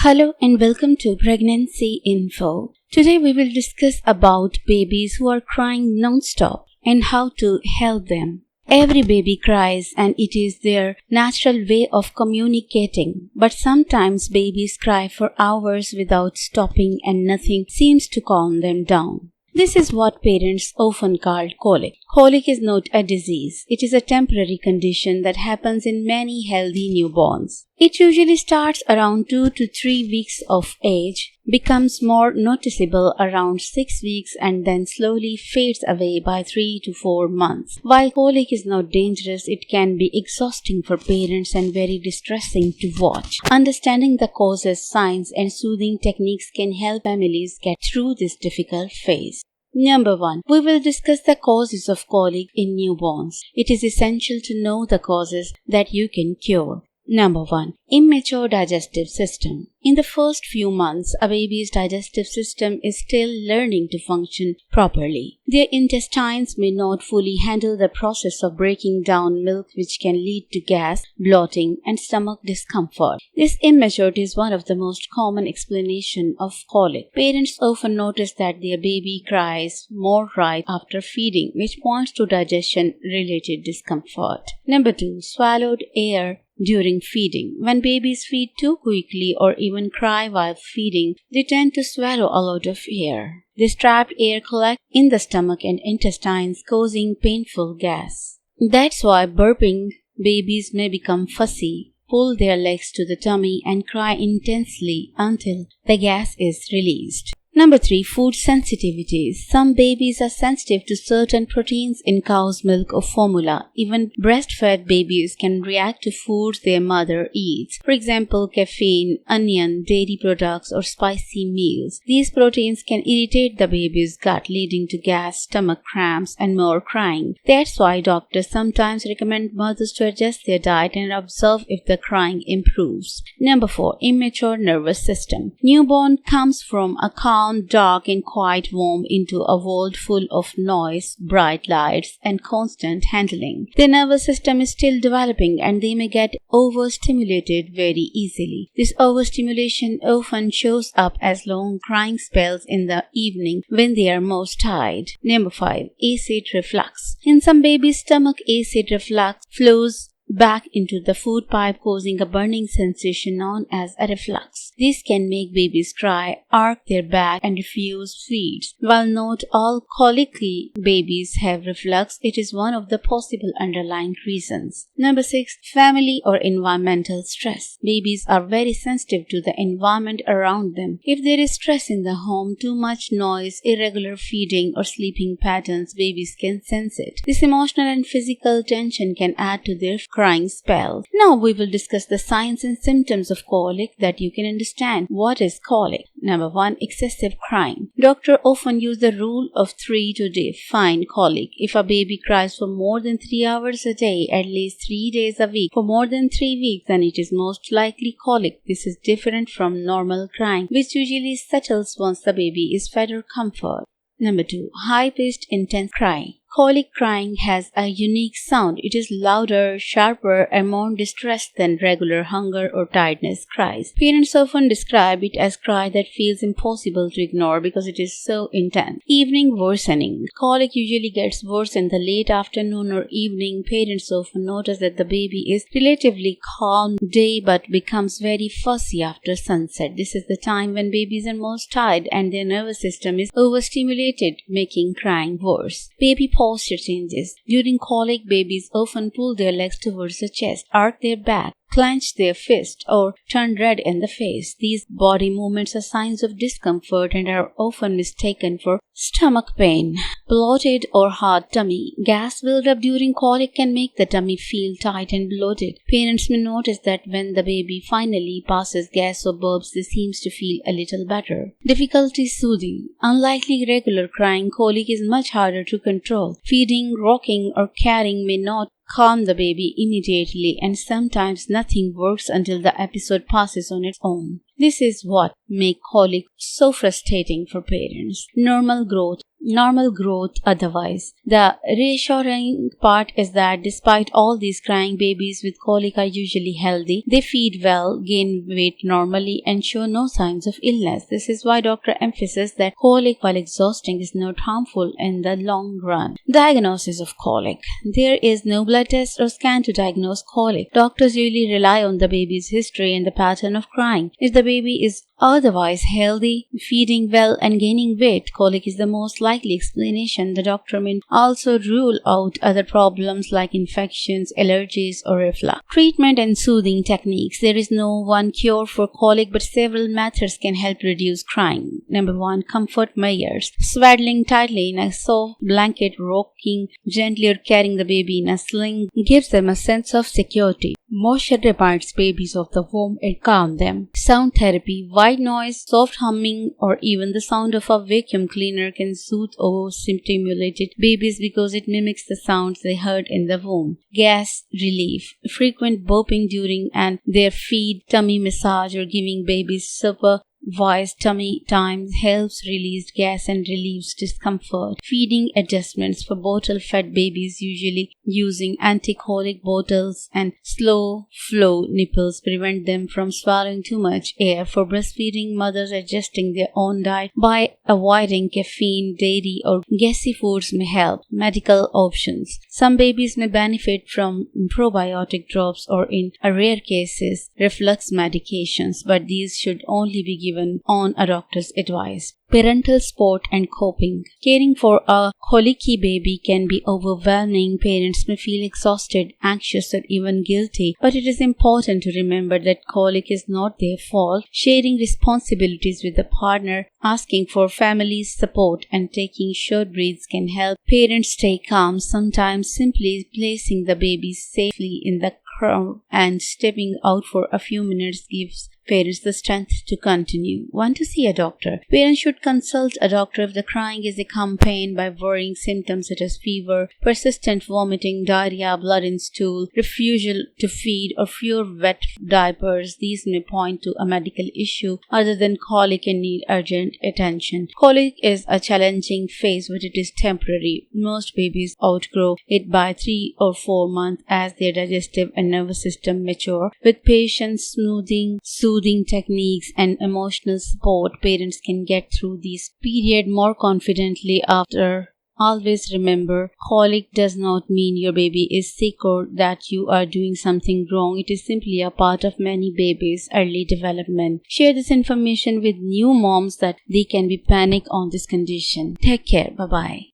Hello and welcome to Pregnancy Info. Today we will discuss about babies who are crying non-stop and how to help them. Every baby cries and it is their natural way of communicating. But sometimes babies cry for hours without stopping and nothing seems to calm them down. This is what parents often call colic. Colic is not a disease. It is a temporary condition that happens in many healthy newborns. It usually starts around 2 to 3 weeks of age, becomes more noticeable around 6 weeks and then slowly fades away by 3 to 4 months. While colic is not dangerous, it can be exhausting for parents and very distressing to watch. Understanding the causes, signs and soothing techniques can help families get through this difficult phase. Number 1. We will discuss the causes of colic in newborns. It is essential to know the causes that you can cure. Number 1. Immature digestive system. In the first few months, a baby's digestive system is still learning to function properly. Their intestines may not fully handle the process of breaking down milk, which can lead to gas, bloating, and stomach discomfort. This immaturity is one of the most common explanations of colic. Parents often notice that their baby cries more right after feeding, which points to digestion-related discomfort. Number 2. Swallowed air during feeding. When babies feed too quickly or even cry while feeding, they tend to swallow a lot of air. This trapped air collects in the stomach and intestines, causing painful gas. That's why burping babies may become fussy, pull their legs to the tummy, and cry intensely until the gas is released. Number 3. Food sensitivities. Some babies are sensitive to certain proteins in cow's milk or formula. Even breastfed babies can react to foods their mother eats. For example, caffeine, onion, dairy products, or spicy meals. These proteins can irritate the baby's gut, leading to gas, stomach cramps, and more crying. That's why doctors sometimes recommend mothers to adjust their diet and observe if the crying improves. Number 4. Immature nervous system. Newborn comes from a calm, dark and quiet womb into a world full of noise, bright lights and constant handling. Their nervous system is still developing and they may get overstimulated very easily. This overstimulation often shows up as long crying spells in the evening when they are most tired. Number 5. Acid reflux. In some babies' stomach, acid reflux flows back into the food pipe, causing a burning sensation known as a reflux. This can make babies cry, arch their back, and refuse feeds. While not all colicky babies have reflux, it is one of the possible underlying reasons. Number 6. Family or environmental stress. Babies are very sensitive to the environment around them. If there is stress in the home, too much noise, irregular feeding, or sleeping patterns, babies can sense it. This emotional and physical tension can add to their crying spell. Now we will discuss the signs and symptoms of colic that you can understand. What is colic? Number 1. Excessive crying. Doctors often use the rule of 3 to define colic. If a baby cries for more than 3 hours a day, at least 3 days a week, for more than 3 weeks, then it is most likely colic. This is different from normal crying, which usually settles once the baby is fed or comforted. Number 2. High-pitched intense crying. Colic crying has a unique sound. It is louder, sharper, and more distressed than regular hunger or tiredness cries. Parents often describe it as cry that feels impossible to ignore because it is so intense. Evening worsening. Colic usually gets worse in the late afternoon or evening. Parents often notice that the baby is relatively calm day but becomes very fussy after sunset. This is the time when babies are most tired and their nervous system is overstimulated, making crying worse. Baby posture changes. During colic, babies often pull their legs towards the chest, arch their back, clench their fist, or turn red in the face. These body movements are signs of discomfort and are often mistaken for stomach pain. Bloated or hard tummy. Gas buildup during colic can make the tummy feel tight and bloated. Parents may notice that when the baby finally passes gas or burps, they seem to feel a little better. Difficulty soothing. Unlike regular crying, colic is much harder to control. Feeding, rocking, or carrying may not calm the baby immediately, and sometimes nothing works until the episode passes on its own. This is what makes colic so frustrating for parents. Normal growth. normal growth otherwise. The reassuring part is that despite all these crying, babies with colic are usually healthy. They feed well, gain weight normally, and show no signs of illness. This is why doctor emphasizes that colic, while exhausting, is not harmful in the long run. Diagnosis of colic. There is no blood test or scan to diagnose colic. Doctors usually rely on the baby's history and the pattern of crying. If the baby is otherwise healthy, feeding well, and gaining weight, colic is the most likely explanation. The doctor may also rule out other problems like infections, allergies, or reflux. Treatment and soothing techniques. There is no one cure for colic, but several methods can help reduce crying. Number 1. Comfort measures. Swaddling tightly in a soft blanket, rocking gently, or carrying the baby in a sling gives them a sense of security. Motion reminds babies of the home and calm them. Sound therapy. White noise, soft humming, or even the sound of a vacuum cleaner can soothe overstimulated babies because it mimics the sounds they heard in the womb. Gas relief. Frequent burping during and their feed, tummy massage, or giving babies supervised tummy time helps release gas and relieves discomfort. Feeding adjustments for bottle-fed babies, usually using anti-colic bottles and slow flow nipples prevent them from swallowing too much air. For breastfeeding mothers, adjusting their own diet by avoiding caffeine, dairy, or gassy foods may help. Medical options. Some babies may benefit from probiotic drops or, in rare cases, reflux medications, but these should only be given on a doctor's advice. Parental support and coping. Caring for a colicky baby can be overwhelming. Parents may feel exhausted, anxious, or even guilty, but it is important to remember that colic is not their fault. Sharing responsibilities with a partner, asking for family support, and taking short breaths can help parents stay calm. Sometimes simply placing the baby safely in the crowd and stepping out for a few minutes gives parents the strength to continue. Want to see a doctor? Parents should consult a doctor if the crying is accompanied by worrying symptoms such as fever, persistent vomiting, diarrhea, blood in stool, refusal to feed, or fewer wet diapers. These may point to a medical issue other than colic and need urgent attention. Colic is a challenging phase, but it is temporary. Most babies outgrow it by 3 or 4 months as their digestive and nervous system mature. With patience, soothing techniques, and emotional support, parents can get through this period more confidently after. Always remember, colic does not mean your baby is sick or that you are doing something wrong. It is simply a part of many babies' early development. Share this information with new moms that they can be panic on this condition. Take care. Bye-bye.